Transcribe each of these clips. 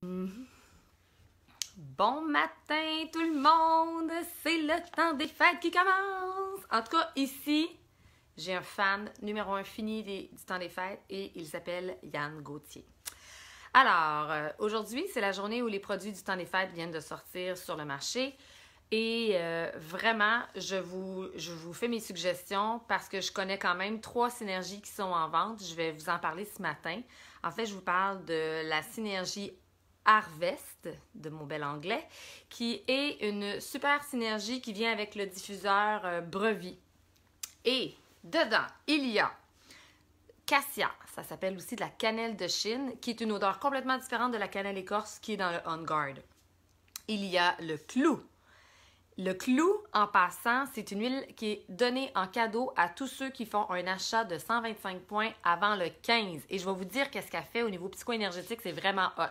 Bon matin tout le monde, c'est le temps des fêtes qui commence. En tout cas, ici, j'ai un fan numéro 1 fini du temps des fêtes et il s'appelle Yann Gauthier. Alors, aujourd'hui, c'est la journée où les produits du temps des fêtes viennent de sortir sur le marché. Et vraiment, je vous fais mes suggestions parce que je connais quand même 3 synergies qui sont en vente. Je vais vous en parler ce matin. En fait, je vous parle de la synergie Harvest, de mon bel anglais, qui est une super synergie qui vient avec le diffuseur Brevi. Et dedans, il y a Cassia, ça s'appelle aussi de la cannelle de Chine, qui est une odeur complètement différente de la cannelle écorce qui est dans le On Guard. Il y a le clou. Le clou, en passant, c'est une huile qui est donnée en cadeau à tous ceux qui font un achat de 125 points avant le 15. Et je vais vous dire qu'est-ce qu'elle fait au niveau psycho-énergétique, c'est vraiment hot.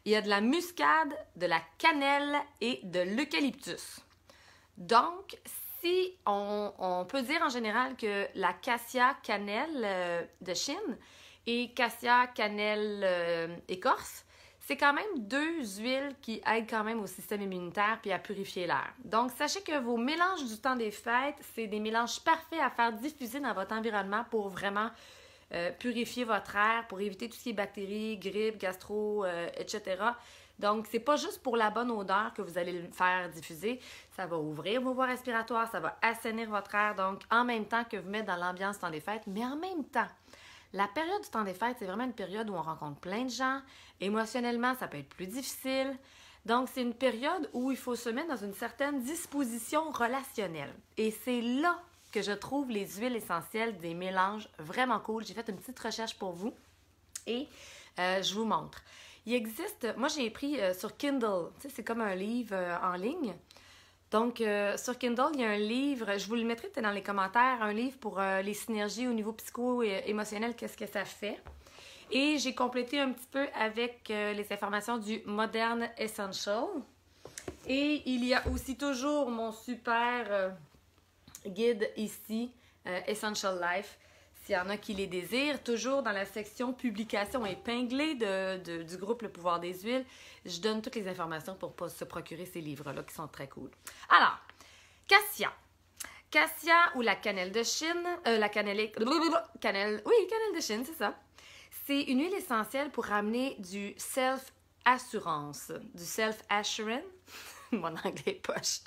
Il y a de la muscade, de la cannelle et de l'eucalyptus. Donc, si on peut dire en général que la cassia cannelle de Chine et cassia cannelle écorce, c'est quand même 2 huiles qui aident quand même au système immunitaire puis à purifier l'air. Donc, sachez que vos mélanges du temps des fêtes, c'est des mélanges parfaits à faire diffuser dans votre environnement pour vraiment purifier votre air, pour éviter tout ce qui est bactéries, grippe, gastro, etc. Donc, c'est pas juste pour la bonne odeur que vous allez le faire diffuser. Ça va ouvrir vos voies respiratoires, ça va assainir votre air. Donc, en même temps que vous mettez dans l'ambiance du temps des fêtes, mais en même temps, la période du temps des fêtes, c'est vraiment une période où on rencontre plein de gens. Émotionnellement, ça peut être plus difficile. Donc, c'est une période où il faut se mettre dans une certaine disposition relationnelle. Et c'est là que je trouve les huiles essentielles des mélanges vraiment cool. J'ai fait une petite recherche pour vous et je vous montre. Il existe, moi j'ai pris sur Kindle, tu sais, c'est comme un livre en ligne. Donc, sur Kindle, il y a un livre, je vous le mettrai peut-être dans les commentaires, un livre pour les synergies au niveau psycho-émotionnel, qu'est-ce que ça fait. Et j'ai complété un petit peu avec les informations du Modern Essential. Et il y a aussi toujours mon super guide ici, Essential Life, s'il y en a qui les désirent. Toujours dans la section publication épinglée du groupe Le Pouvoir des Huiles, je donne toutes les informations pour se procurer ces livres-là qui sont très cool. Alors, Cassia. Cassia ou la cannelle de Chine, cannelle de Chine, c'est ça. C'est une huile essentielle pour amener du self-assurance, du self-assurance. Mon anglais est poche.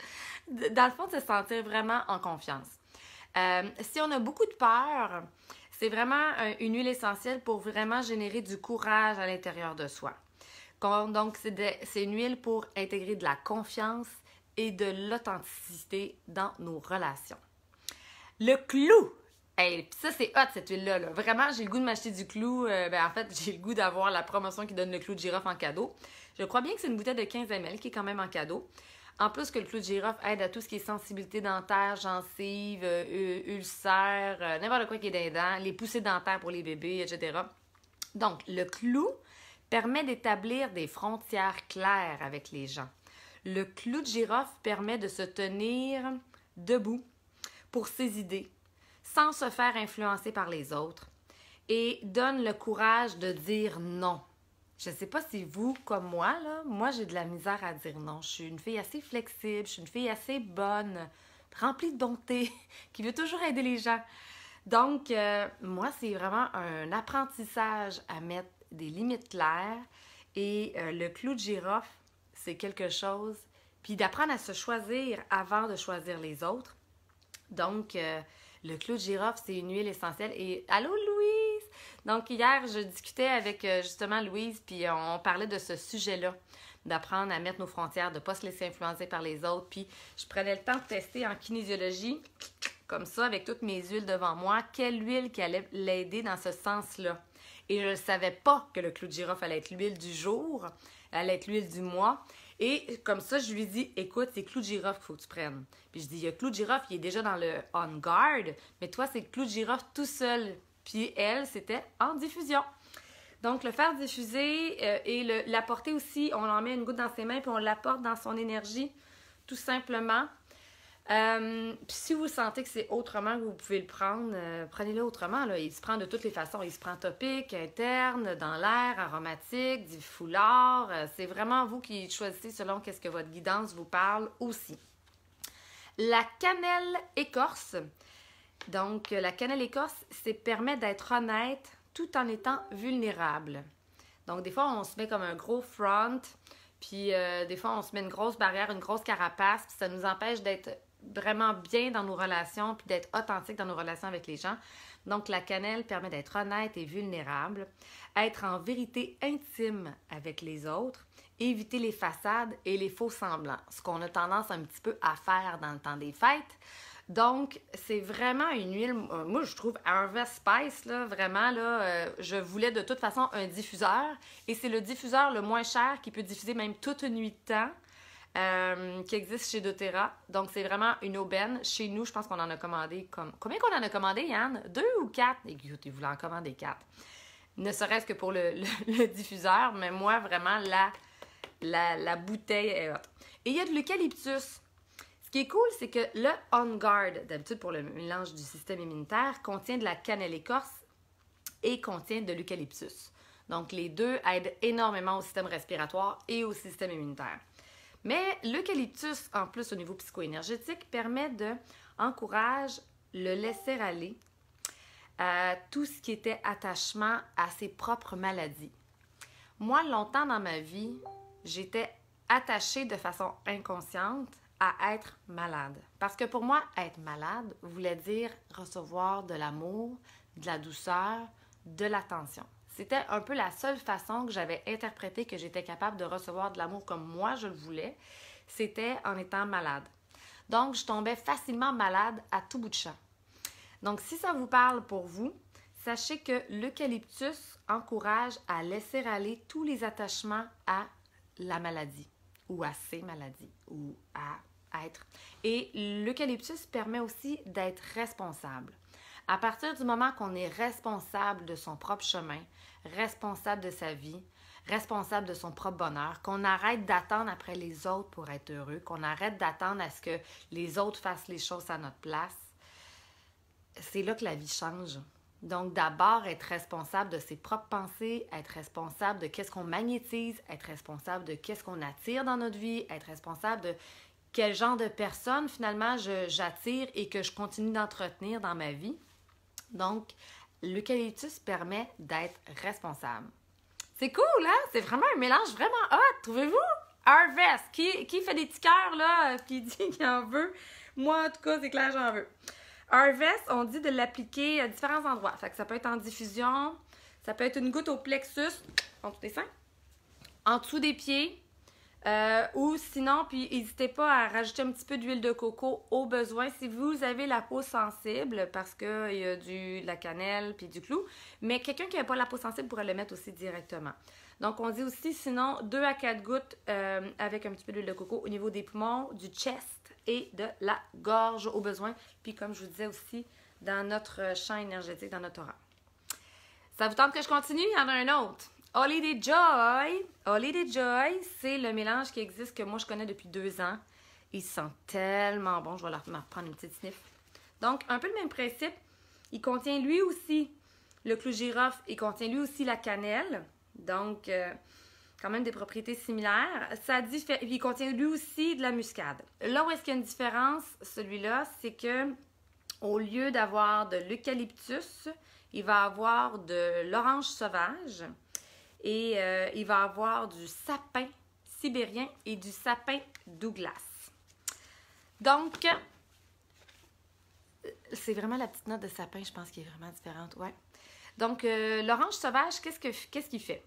Dans le fond, de se sentir vraiment en confiance. Si on a beaucoup de peur, c'est vraiment une huile essentielle pour vraiment générer du courage à l'intérieur de soi. Donc, c'est une huile pour intégrer de la confiance et de l'authenticité dans nos relations. Le clou! Hey, ça, c'est hot, cette huile-là. Là. Vraiment, j'ai le goût de m'acheter du clou. En fait, j'ai le goût d'avoir la promotion qui donne le clou de girofle en cadeau. Je crois bien que c'est une bouteille de 15 ml qui est quand même en cadeau. En plus que le clou de girofle aide à tout ce qui est sensibilité dentaire, gencives, ulcères, n'importe quoi qui est dans les dents, les poussées dentaires pour les bébés, etc. Donc, le clou permet d'établir des frontières claires avec les gens. Le clou de girofle permet de se tenir debout pour ses idées, sans se faire influencer par les autres, et donne le courage de dire non. Je ne sais pas si vous, comme moi, j'ai de la misère à dire non. Je suis une fille assez flexible, je suis une fille assez bonne, remplie de bonté, qui veut toujours aider les gens. Donc, moi, c'est vraiment un apprentissage à mettre des limites claires. Et le clou de girofle, c'est quelque chose. Puis d'apprendre à se choisir avant de choisir les autres. Donc, le clou de girofle, c'est une huile essentielle. Et allô, Louise! Donc, hier, je discutais avec justement Louise, puis on parlait de ce sujet-là, d'apprendre à mettre nos frontières, de ne pas se laisser influencer par les autres. Puis, je prenais le temps de tester en kinésiologie, comme ça, avec toutes mes huiles devant moi, quelle huile qui allait l'aider dans ce sens-là. Et je ne savais pas que le clou de girofle allait être l'huile du jour, allait être l'huile du mois. Et comme ça, je lui dis, écoute, c'est clou de girofle qu'il faut que tu prennes. Puis je dis, il y a clou de girofle, il est déjà dans le On Guard, mais toi, c'est clou de girofle tout seul. Puis elle, c'était en diffusion. Donc, le faire diffuser et l'apporter aussi, on en met une goutte dans ses mains, puis on l'apporte dans son énergie, tout simplement. Puis si vous sentez que c'est autrement que vous pouvez le prendre, prenez-le autrement. Là. Il se prend de toutes les façons. Il se prend topique, interne, dans l'air, aromatique, du foulard. C'est vraiment vous qui choisissez selon qu'est-ce que votre guidance vous parle aussi. La cannelle écorce. Donc, la cannelle écorce, c'est permet d'être honnête tout en étant vulnérable. Donc, des fois, on se met comme un gros front, puis des fois, on se met une grosse barrière, une grosse carapace, puis ça nous empêche d'être vraiment bien dans nos relations, puis d'être authentique dans nos relations avec les gens. Donc, la cannelle permet d'être honnête et vulnérable, être en vérité intime avec les autres, éviter les façades et les faux semblants, ce qu'on a tendance un petit peu à faire dans le temps des fêtes. Donc, c'est vraiment une huile, moi je trouve Harvest Spice, là, vraiment, là, je voulais de toute façon un diffuseur, et c'est le diffuseur le moins cher qui peut diffuser même toute une nuit de temps, qui existe chez doTERRA. Donc, c'est vraiment une aubaine. Chez nous, je pense qu'on en a commandé comme... Combien qu'on en a commandé, Yann? 2 ou 4? Écoutez, vous en commandez 4. Ne serait-ce que pour le diffuseur, mais moi, vraiment, la bouteille est haute. Et il y a de l'eucalyptus. Ce qui est cool, c'est que le On Guard, d'habitude pour le mélange du système immunitaire, contient de la cannelle écorce et contient de l'eucalyptus. Donc, les deux aident énormément au système respiratoire et au système immunitaire. Mais l'eucalyptus, en plus au niveau psycho-énergétique, encourage le laisser-aller à tout ce qui était attachement à ses propres maladies. Moi, longtemps dans ma vie, j'étais attachée de façon inconsciente à être malade. Parce que pour moi, être malade voulait dire recevoir de l'amour, de la douceur, de l'attention. C'était un peu la seule façon que j'avais interprété que j'étais capable de recevoir de l'amour comme moi je le voulais, c'était en étant malade. Donc, je tombais facilement malade à tout bout de champ. Donc, si ça vous parle pour vous, sachez que l'eucalyptus encourage à laisser aller tous les attachements à la maladie ou à ces maladies ou à être. Et l'eucalyptus permet aussi d'être responsable. À partir du moment qu'on est responsable de son propre chemin, responsable de sa vie, responsable de son propre bonheur, qu'on arrête d'attendre après les autres pour être heureux, qu'on arrête d'attendre à ce que les autres fassent les choses à notre place, c'est là que la vie change. Donc, d'abord, être responsable de ses propres pensées, être responsable de qu'est-ce qu'on magnétise, être responsable de qu'est-ce qu'on attire dans notre vie, être responsable de quel genre de personnes, finalement, j'attire et que je continue d'entretenir dans ma vie. Donc, l'eucalyptus permet d'être responsable. C'est cool, hein? C'est vraiment un mélange vraiment hot, trouvez-vous? Harvest, qui fait des petits cœurs, là, qui dit qu'il en veut? Moi, en tout cas, c'est clair, j'en veux. Harvest, on dit de l'appliquer à différents endroits. Fait que ça peut être en diffusion, ça peut être une goutte au plexus, en dessous des seins, en dessous des pieds, ou sinon, puis n'hésitez pas à rajouter un petit peu d'huile de coco au besoin si vous avez la peau sensible, parce qu'il y a de la cannelle puis du clou. Mais quelqu'un qui n'a pas la peau sensible pourrait le mettre aussi directement. Donc, on dit aussi, sinon, 2 à 4 gouttes avec un petit peu d'huile de coco au niveau des poumons, du chest et de la gorge au besoin. Puis, comme je vous disais aussi, dans notre champ énergétique, dans notre aura. Ça vous tente que je continue? Il y en a un autre. Holiday Joy. Holiday Joy, c'est le mélange qui existe que moi, je connais depuis 2 ans. Il sent tellement bon. Je vais leur prendre une petite sniff. Donc, un peu le même principe. Il contient lui aussi le clou girofle. Il contient lui aussi la cannelle. Donc, quand même des propriétés similaires. Il contient lui aussi de la muscade. Là où est-ce qu'il y a une différence, celui-là, c'est que au lieu d'avoir de l'eucalyptus, il va avoir de l'orange sauvage et il va avoir du sapin sibérien et du sapin Douglas. Donc, c'est vraiment la petite note de sapin, je pense, qui est vraiment différente. Ouais. Donc, l'orange sauvage, qu'est-ce qu'il fait?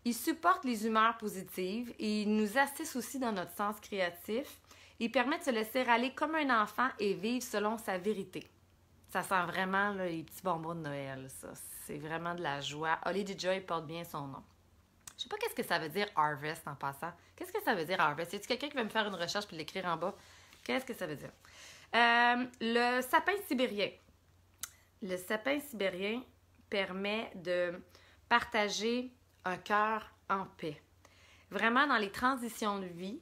Il supporte les humeurs positives et il nous assiste aussi dans notre sens créatif. Il permet de se laisser aller comme un enfant et vivre selon sa vérité. Ça sent vraiment là, les petits bonbons de Noël, ça. C'est vraiment de la joie. Holiday Joy porte bien son nom. Je sais pas qu'est-ce que ça veut dire Harvest en passant. Qu'est-ce que ça veut dire Harvest? Y a-t-il quelqu'un qui va me faire une recherche puis l'écrire en bas? Qu'est-ce que ça veut dire? Le sapin sibérien. Le sapin sibérien permet de partager un cœur en paix. Vraiment, dans les transitions de vie,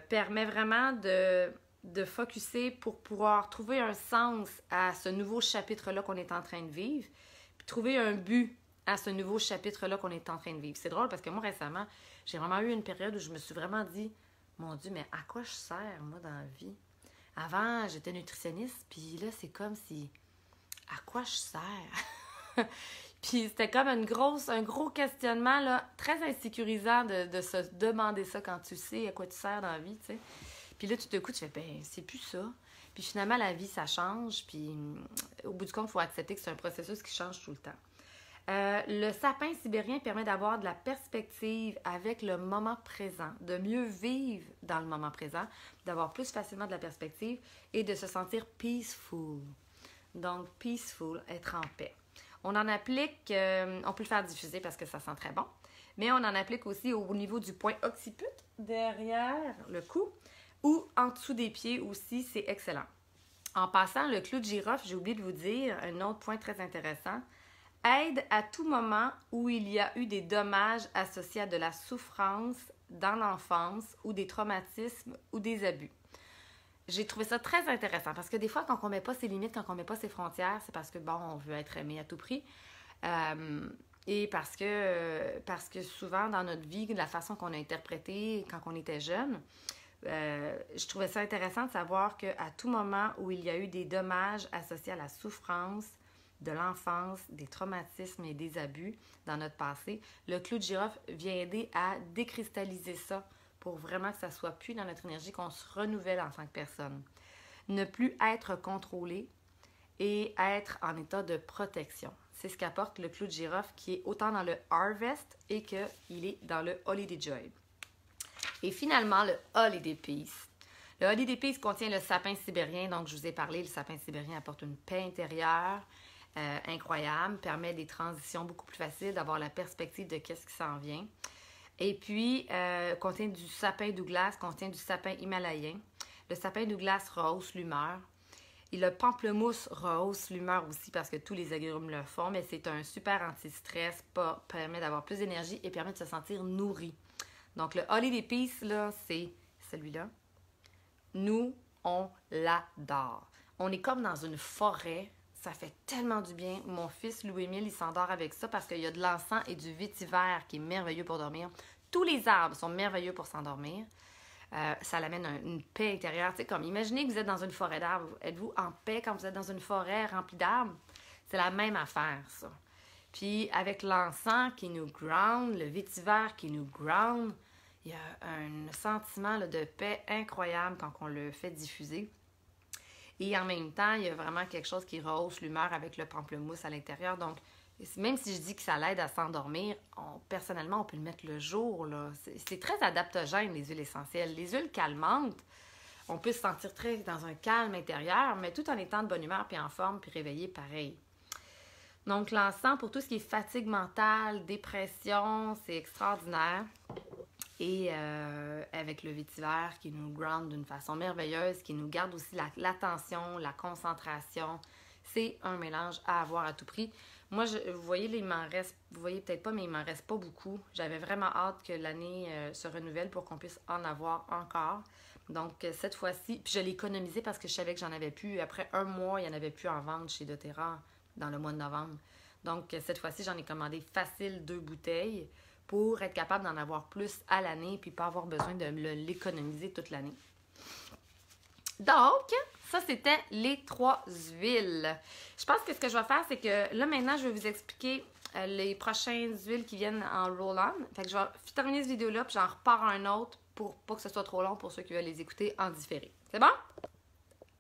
permet vraiment de de focusser pour pouvoir trouver un sens à ce nouveau chapitre-là qu'on est en train de vivre, puis trouver un but à ce nouveau chapitre-là qu'on est en train de vivre. C'est drôle parce que moi, récemment, j'ai vraiment eu une période où je me suis vraiment dit, mon Dieu, mais à quoi je sers, moi, dans la vie? Avant, j'étais nutritionniste, puis là, c'est comme si, à quoi je sers? Puis c'était comme un gros questionnement, là, très insécurisant de se demander ça quand tu sais à quoi tu sers dans la vie, tu sais. Puis là, tout d'un coup, tu fais, ben, c'est plus ça. Puis finalement, la vie, ça change. Puis au bout du compte, il faut accepter que c'est un processus qui change tout le temps. Le sapin sibérien permet d'avoir de la perspective avec le moment présent, de mieux vivre dans le moment présent, d'avoir plus facilement de la perspective et de se sentir peaceful. Donc, peaceful, être en paix. On en applique, on peut le faire diffuser parce que ça sent très bon, mais on en applique aussi au niveau du point occiput, derrière le cou, ou en dessous des pieds aussi, c'est excellent. En passant, le clou de girofle, j'ai oublié de vous dire, un autre point très intéressant, aide à tout moment où il y a eu des dommages associés à de la souffrance dans l'enfance ou des traumatismes ou des abus. J'ai trouvé ça très intéressant parce que des fois, quand on ne met pas ses limites, quand on ne met pas ses frontières, c'est parce que, bon, on veut être aimé à tout prix. Et parce que souvent, dans notre vie, de la façon qu'on a interprété quand on était jeune, je trouvais ça intéressant de savoir qu'à tout moment où il y a eu des dommages associés à la souffrance de l'enfance, des traumatismes et des abus dans notre passé, le clou de girofle vient aider à décristalliser ça pour vraiment que ça soit plus dans notre énergie, qu'on se renouvelle en tant que personne. Ne plus être contrôlé et être en état de protection. C'est ce qu'apporte le clou de girofle qui est autant dans le Harvest et qu'il est dans le Holiday Joy. Et finalement, le Holiday Peace. Le Holiday Peace contient le sapin sibérien, donc je vous ai parlé, le sapin sibérien apporte une paix intérieure incroyable, permet des transitions beaucoup plus faciles, d'avoir la perspective de qu'est-ce qui s'en vient. Et puis, contient du sapin Douglas, contient du sapin himalayen. Le sapin Douglas rehausse l'humeur. Et le pamplemousse rehausse l'humeur aussi parce que tous les agrumes le font, mais c'est un super anti-stress, permet d'avoir plus d'énergie et permet de se sentir nourri. Donc, le Holiday Peace, là, c'est celui-là. Nous, on l'adore. On est comme dans une forêt. Ça fait tellement du bien. Mon fils Louis-Émile, il s'endort avec ça parce qu'il y a de l'encens et du vétiver qui est merveilleux pour dormir. Tous les arbres sont merveilleux pour s'endormir. Ça l'amène une paix intérieure. Tu sais, comme imaginez que vous êtes dans une forêt d'arbres. Êtes-vous en paix quand vous êtes dans une forêt remplie d'arbres? C'est la même affaire, ça. Puis avec l'encens qui nous ground, le vétiver qui nous ground, il y a un sentiment là, de paix incroyable quand on le fait diffuser. Et en même temps, il y a vraiment quelque chose qui rehausse l'humeur avec le pamplemousse à l'intérieur. Donc, même si je dis que ça l'aide à s'endormir, personnellement, on peut le mettre le jour. C'est très adaptogène, les huiles essentielles. Les huiles calmantes, on peut se sentir très dans un calme intérieur, mais tout en étant de bonne humeur, puis en forme, puis réveillé pareil. Donc, l'encens, pour tout ce qui est fatigue mentale, dépression, c'est extraordinaire. Et avec le vétiver qui nous ground d'une façon merveilleuse, qui nous garde aussi l'attention, la concentration. C'est un mélange à avoir à tout prix. Moi, vous voyez, vous voyez peut-être pas, mais il m'en reste pas beaucoup. J'avais vraiment hâte que l'année se renouvelle pour qu'on puisse en avoir encore. Donc, cette fois-ci, puis je l'ai économisé parce que je savais que j'en avais plus. Après un mois, il n'y en avait plus en vente chez doTERRA dans le mois de novembre. Donc, cette fois-ci, j'en ai commandé facile 2 bouteilles pour être capable d'en avoir plus à l'année puis pas avoir besoin de l'économiser toute l'année. Donc, ça, c'était les 3 huiles. Je pense que ce que je vais faire, c'est que là, maintenant, je vais vous expliquer les prochaines huiles qui viennent en roll-on. Fait que je vais terminer cette vidéo-là puis j'en repars un autre pour pas que ce soit trop long pour ceux qui veulent les écouter en différé. C'est bon?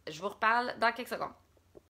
Je vous reparle dans quelques secondes.